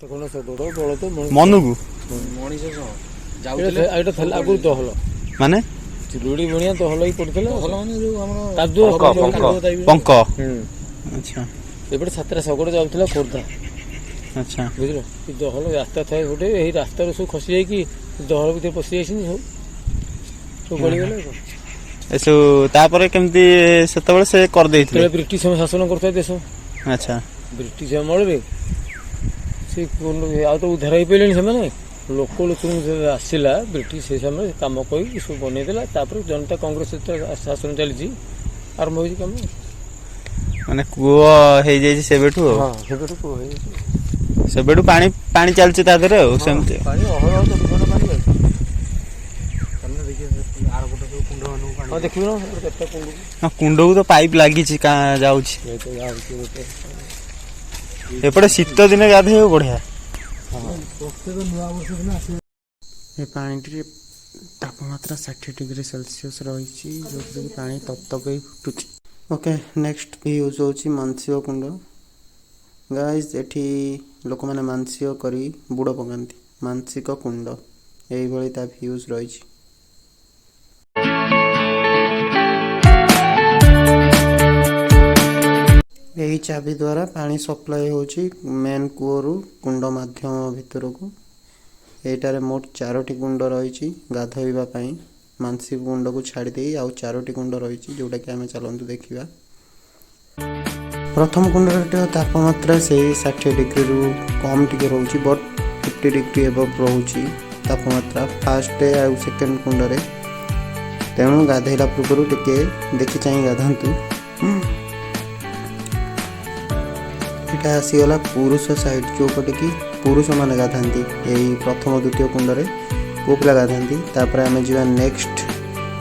ମନକୁ ଆଗରୁ ଦହଲ ମାନେ ଲୁଡି ଭଣିଆ ଦହଲ ହେଇ ପଡୁଥିଲା ପଙ୍କ। ଆଚ୍ଛା ଏପଟେ ସାତଟା ଶଗଡ଼ ଯାଉଥିଲା ଖୋର୍ଦ୍ଧା। ଆଚ୍ଛା ବୁଝିଲ ଦହଲ ରାସ୍ତା ଥାଏ ଗୋଟେ, ଏଇ ରାସ୍ତାରୁ ସବୁ ଖସି ଯାଇକି ଦହଲ ଭିତରେ ପଶି ଯାଇଛନ୍ତି ସବୁ ଗଳିଗଲେ। ଏସବୁ ତାପରେ କେମିତି ସେତେବେଳେ ସେ କରିଦେଇଥିଲେ? ବ୍ରିଟିଶ ଶାସନ କରୁଥାଏ ଦେଶ। ଆଚ୍ଛା ବ୍ରିଟିଶ ଅମଳରେ ସେ ଆଉ ତ ଉଦ୍ଧାର ହେଇପାରିଲେଣି ସେମାନେ। ଲୋକ ଆସିଲା ବ୍ରିଟିଶ ସେଇ ସମୟରେ କାମ କରି ସବୁ ବନେଇଦେଲା। ତାପରେ ଜନତା କଂଗ୍ରେସ ଶାସନ ଚାଲିଛି, ଆରମ୍ଭ ହେଇଛି କାମ। ମାନେ କୂଅ ହେଇଯାଇଛି ସେବେଠୁ ଆଉ। ହଁ ସେବେଠୁ କୂଅ ହେଇଯାଇଛି, ସେବେଠୁ ପାଣି ଚାଲିଛି ତା ଦେହରେ ଆଉ। ସେମିତି ପାଣି ଅହରହ 24 ଘଣ୍ଟା ପାଣି ଯାଉଛି। ଦେଖିବୁ ନା କୁଣ୍ଡକୁ ତ ପାଇପ୍ ଲାଗିଛି ଯାଉଛି। ଏପଟେ ଶୀତ ଦିନେ ଗାଧୋଇବାକୁ ବଢିଆ। ଏ ପାଣିଟିରେ ତାପମାତ୍ରା 60 ଡିଗ୍ରୀ ସେଲସିୟସ୍ ରହିଛି, ଯେଉଁଥିରେ କି ପାଣି ତପ୍ତପ ହେଇ ଫୁଟୁଛି। ଓକେ, ନେକ୍ସଟ ୟୁଜ୍ ହେଉଛି ମାନସିକ କୁଣ୍ଡ। ଗାଇଜ୍, ଏଠି ଲୋକମାନେ ମାନସିକ କରି ବୁଡ଼ ପକାନ୍ତି। ମାନସିକ କୁଣ୍ଡ ଏଇଭଳି ତା ଭ୍ୟୁଜ୍ ରହିଛି। ଏହି ଚାବି ଦ୍ୱାରା ପାଣି ସପ୍ଲାଏ ହେଉଛି ମେନ୍ କୂଅରୁ କୁଣ୍ଡ ମାଧ୍ୟମ ଭିତରକୁ। ଏଇଟାରେ ମୋଟ 4ଟି କୁଣ୍ଡ ରହିଛି ଗାଧୋଇବା ପାଇଁ। ମାନସିକ କୁଣ୍ଡକୁ ଛାଡ଼ି ଦେଇ ଆଉ 4ଟି କୁଣ୍ଡ ରହିଛି, ଯେଉଁଟାକି ଆମେ ଚାଲନ୍ତୁ ଦେଖିବା। ପ୍ରଥମ କୁଣ୍ଡରେ ତାପମାତ୍ରା ସେଇ 60 ଡିଗ୍ରୀରୁ କମ୍ ଟିକେ ରହୁଛି, ବଟ୍ 50 ଡିଗ୍ରୀ ଏବଭ୍ ରହୁଛି ତାପମାତ୍ରା ଫାର୍ଷ୍ଟ ଆଉ ସେକେଣ୍ଡ କୁଣ୍ଡରେ। ତେଣୁ ଗାଧୋଇଲା ପୂର୍ବରୁ ଟିକେ ଦେଖି ଚାହିଁ ଗାଧାନ୍ତୁ। ଏଇଟା ଆସିଗଲା ପୁରୁଷ ସାଇଡ୍, ଯେଉଁପଟେ କି ପୁରୁଷମାନେ ଗାଧାନ୍ତି। ଏଇ ପ୍ରଥମ ଦ୍ୱିତୀୟ କୁଣ୍ଡରେ ପୁଅ ପିଲା ଗାଧାନ୍ତି। ତାପରେ ଆମେ ଯିବା ନେକ୍ସଟ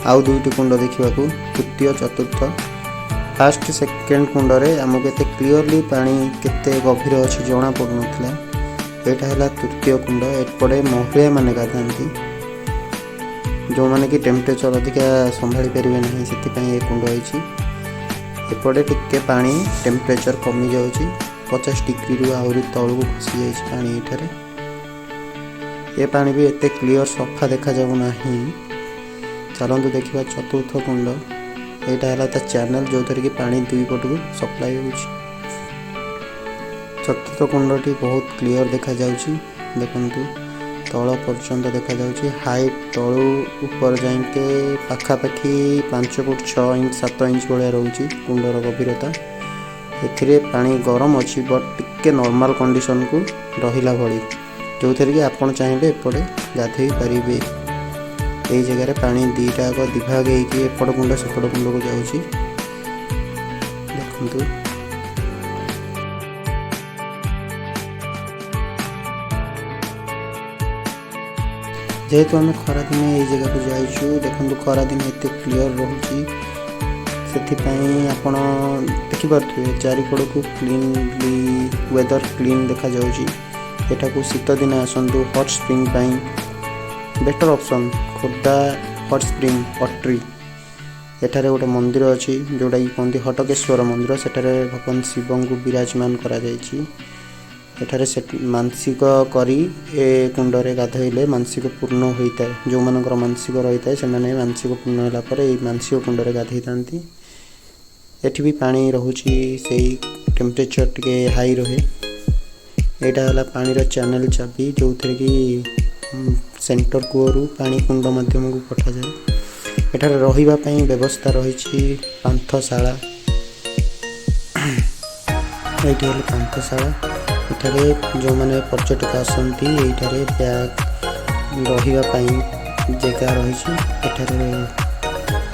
ଆଉ 2ଟି କୁଣ୍ଡ ଦେଖିବାକୁ, ତୃତୀୟ ଚତୁର୍ଥ। ଫାର୍ଷ୍ଟ ସେକେଣ୍ଡ କୁଣ୍ଡରେ ଆମକୁ ଏତେ କ୍ଲିଅରଲି ପାଣି କେତେ ଗଭୀର ଅଛି ଜଣା ପଡ଼ୁନଥିଲା। ଏଇଟା ହେଲା ତୃତୀୟ କୁଣ୍ଡ। ଏପଟେ ମହିଳାମାନେ ଗାଧାନ୍ତି, ଯେଉଁମାନେ କି ଟେମ୍ପରେଚର ଅଧିକା ସମ୍ଭାଳି ପାରିବେ ନାହିଁ, ସେଥିପାଇଁ ଏ କୁଣ୍ଡ ହେଇଛି। ଏପଟେ ଟିକେ ପାଣି ଟେମ୍ପରେଚର କମିଯାଉଛି, 50 ଡିଗ୍ରୀରୁ ଆହୁରି ତଳକୁ ଖସି ଯାଇଛି ପାଣି ଏଠାରେ। ଏ ପାଣି ବି ଏତେ କ୍ଲିଅର ସଫା ଦେଖାଯାଉ ନାହିଁ। ଚାଲନ୍ତୁ ଦେଖିବା ଚତୁର୍ଥ କୁଣ୍ଡ। ଏଇଟା ହେଲା ତା ଚ୍ୟାନେଲ, ଯେଉଁଥିରେ କି ପାଣି ଦୁଇ ପଟକୁ ସପ୍ଲାଏ ହେଉଛି। ଚତୁର୍ଥ କୁଣ୍ଡଟି ବହୁତ କ୍ଲିଅର ଦେଖାଯାଉଛି। ଦେଖନ୍ତୁ ତଳ ପର୍ଯ୍ୟନ୍ତ ଦେଖାଯାଉଛି। ହାଇଟ୍ ତଳୁ ଉପର ଯାଇକି ପାଖାପାଖି 5 ଫୁଟ 6 ଇଞ୍ଚ 7 ଇଞ୍ଚ ଭଳିଆ ରହୁଛି କୁଣ୍ଡର ଗଭୀରତା। ଏଥିରେ ପାଣି ଗରମ ଅଛି, ବଟ୍ ଟିକେ ନର୍ମାଲ କଣ୍ଡିସନକୁ ରହିଲା ଭଳି, ଯେଉଁଥିରେ କି ଆପଣ ଚାହିଁଲେ ଏପଟେ ଗାଧୋଇ ପାରିବେ। ଏଇ ଜାଗାରେ ପାଣି ଦୁଇଟା ଯାକ ଦିଭାଗ ହେଇକି ଏପଟ କୁଣ୍ଡ ସେପଟ କୁଣ୍ଡକୁ ଯାଉଛି। ଦେଖନ୍ତୁ ଯେହେତୁ ଆମେ ଖରାଦିନେ ଏଇ ଜାଗାକୁ ଯାଇଛୁ, ଦେଖନ୍ତୁ ଖରାଦିନେ ଏତେ କ୍ଲିଅର ରହୁଛି, ସେଥିପାଇଁ ଆପଣ ଦେଖିପାରୁଥିବେ ଚାରିପଟକୁ କ୍ଲିନଲି ୱେଦର କ୍ଲିନ୍ ଦେଖାଯାଉଛି। ଏଠାକୁ ଶୀତ ଦିନେ ଆସନ୍ତୁ ହଟ୍ ସ୍ପ୍ରିଙ୍ଗ ପାଇଁ better option. Khordha hot spring Atri. ଏଠାରେ ଗୋଟେ ମନ୍ଦିର ଅଛି, ଯେଉଁଟାକି କହନ୍ତି ହଟକେଶ୍ୱର ମନ୍ଦିର। ସେଠାରେ ଭଗବାନ ଶିବଙ୍କୁ ବିରାଜମାନ କରାଯାଇଛି। ଏଠାରେ ମାନସିକ କରି ଏ କୁଣ୍ଡରେ ଗାଧୋଇଲେ ମାନସିକ ପୂର୍ଣ୍ଣ ହୋଇଥାଏ। ଯେଉଁମାନଙ୍କର ମାନସିକ ରହିଥାଏ ସେମାନେ ମାନସିକ ପୂର୍ଣ୍ଣ ହେଲା ପରେ ଏଇ ମାନସିକ କୁଣ୍ଡରେ ଗାଧୋଇଥାନ୍ତି। ଏଠି ବି ପାଣି ରହୁଛି, ସେଇ ଟେମ୍ପରେଚର ଟିକେ ହାଇ ରହେ। ଏଇଟା ହେଲା ପାଣିର ଚ୍ୟାନେଲ ଚାବି, ଯେଉଁଥିରେ କି ସେଣ୍ଟର କୂଅରୁ ପାଣି କୁଣ୍ଡ ମାଧ୍ୟମକୁ ପଠାଯାଏ। ଏଠାରେ ରହିବା ପାଇଁ ବ୍ୟବସ୍ଥା ରହିଛି ପାନ୍ଥଶାଳା। ଏଇଠି ହେଲେ ପାନ୍ଥଶାଳା। ଏଠାରେ ଯେଉଁମାନେ ପର୍ଯ୍ୟଟକ ଆସନ୍ତି, ଏଇଠାରେ ବ୍ୟାଗ୍ ରହିବା ପାଇଁ ଜାଗା ରହିଛି। ଏଠାରେ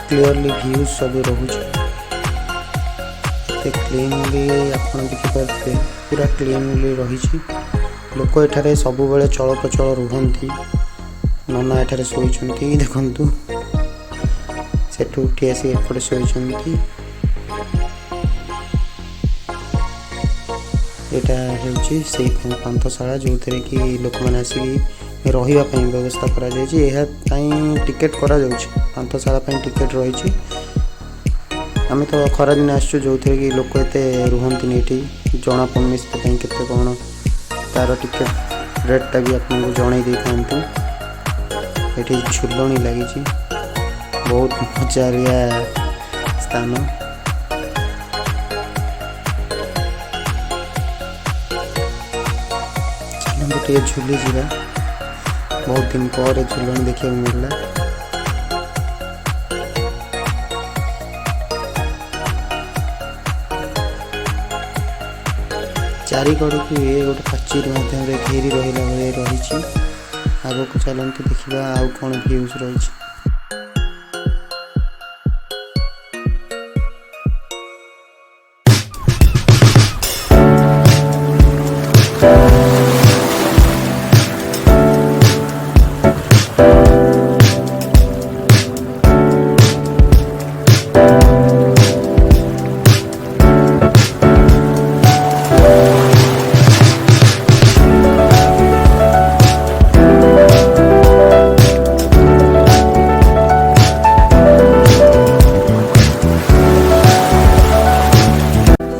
କ୍ଲିଅରଲି ଭ୍ୟୁ ସବୁ ରହୁଛି। ଏତେ କ୍ଲିନଲି ଆପଣ ଦେଖିପାରୁଥିବେ, ପୁରା କ୍ଲିନଲି ରହିଛି। ଲୋକ ଏଠାରେ ସବୁବେଳେ ଚଳପ୍ରଚଳ ରୁହନ୍ତି। ନନା ଏଠାରେ ଶୋଇଛନ୍ତି, ଦେଖନ୍ତୁ ସେଠୁ ଉଠି ଆସି ଏପଟେ ଶୋଇଛନ୍ତି। ଏଇଟା ହେଉଛି ସେଇ ପାନ୍ଥଶାଳା, ଯେଉଁଥିରେ କି ଲୋକମାନେ ଆସିକି ରହିବା ପାଇଁ ବ୍ୟବସ୍ଥା କରାଯାଇଛି। ଏହା ପାଇଁ ଟିକେଟ୍ କରାଯାଉଛି, ପାନ୍ଥଶାଳା ପାଇଁ ଟିକେଟ୍ ରହିଛି। ଆମେ ତ ଖରାଦିନେ ଆସିଛୁ, ଯେଉଁଥିରେ କି ଲୋକ ଏତେ ରୁହନ୍ତିନି, ଏଠି ଜଣାପଡ଼ୁନି ସେଥିପାଇଁ କେତେ କ'ଣ तार टिकेट रेटटा भी आपको जन देता ये झुलणी लगी बहुत मजारिया स्थान चलते झुली जा बहुत दिन पर झुलणी देखा मिलला चारिकड़ को ये गोटे पाचेरी मध्यम घेरी रहा रही आग को चलते देखा आउ कौन भ्यूज रही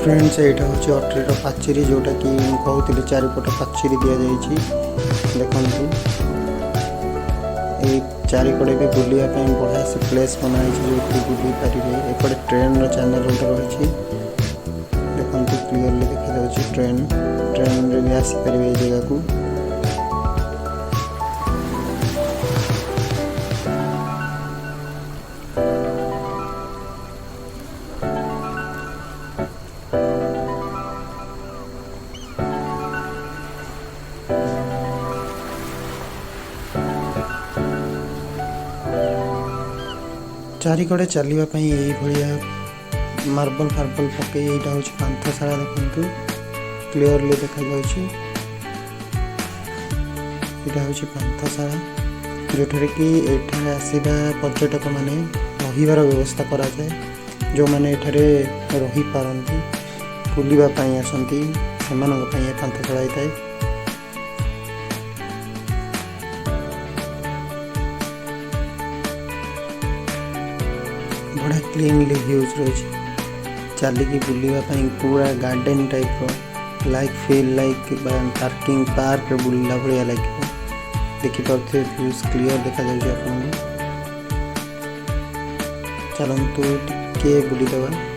फ्रेंड्स यहाँ हूँ अट्रीर पाचेरी जोटा कि कहते चारिपट पाचेरी दि जाइए देखु ये चारिकड़े भी बुलापी बढ़िया से प्लेस बनाई जो बुली पारे एपटे ट्रेन चैनल गोटे रही देखो क्लीयरली देखा जाऊँगी ट्रेन रे भी आसीपर ये जगह को चारिकड़े चलवाई यही भाया मार्बल फार्बल पकई यहाँ हूँ पांथशाला देखु क्लीयरली देखा जाऊँगी यहाँ हूँ पांथशाला जो कि एठारे आसवा पर्यटक माने रहिबार व्यवस्था करा जाए जो माने एठारे रही पारंती बुलवाई आसती से पांथशाला होता है बड़ा क्लीनली व्यूज रही चलिकी बुलापी पूरा garden type like feel like parking park बुलला भाया लगे देखिपे व्यूज क्लीयर देखा जाए आपको चलतु टिके बुलीदवा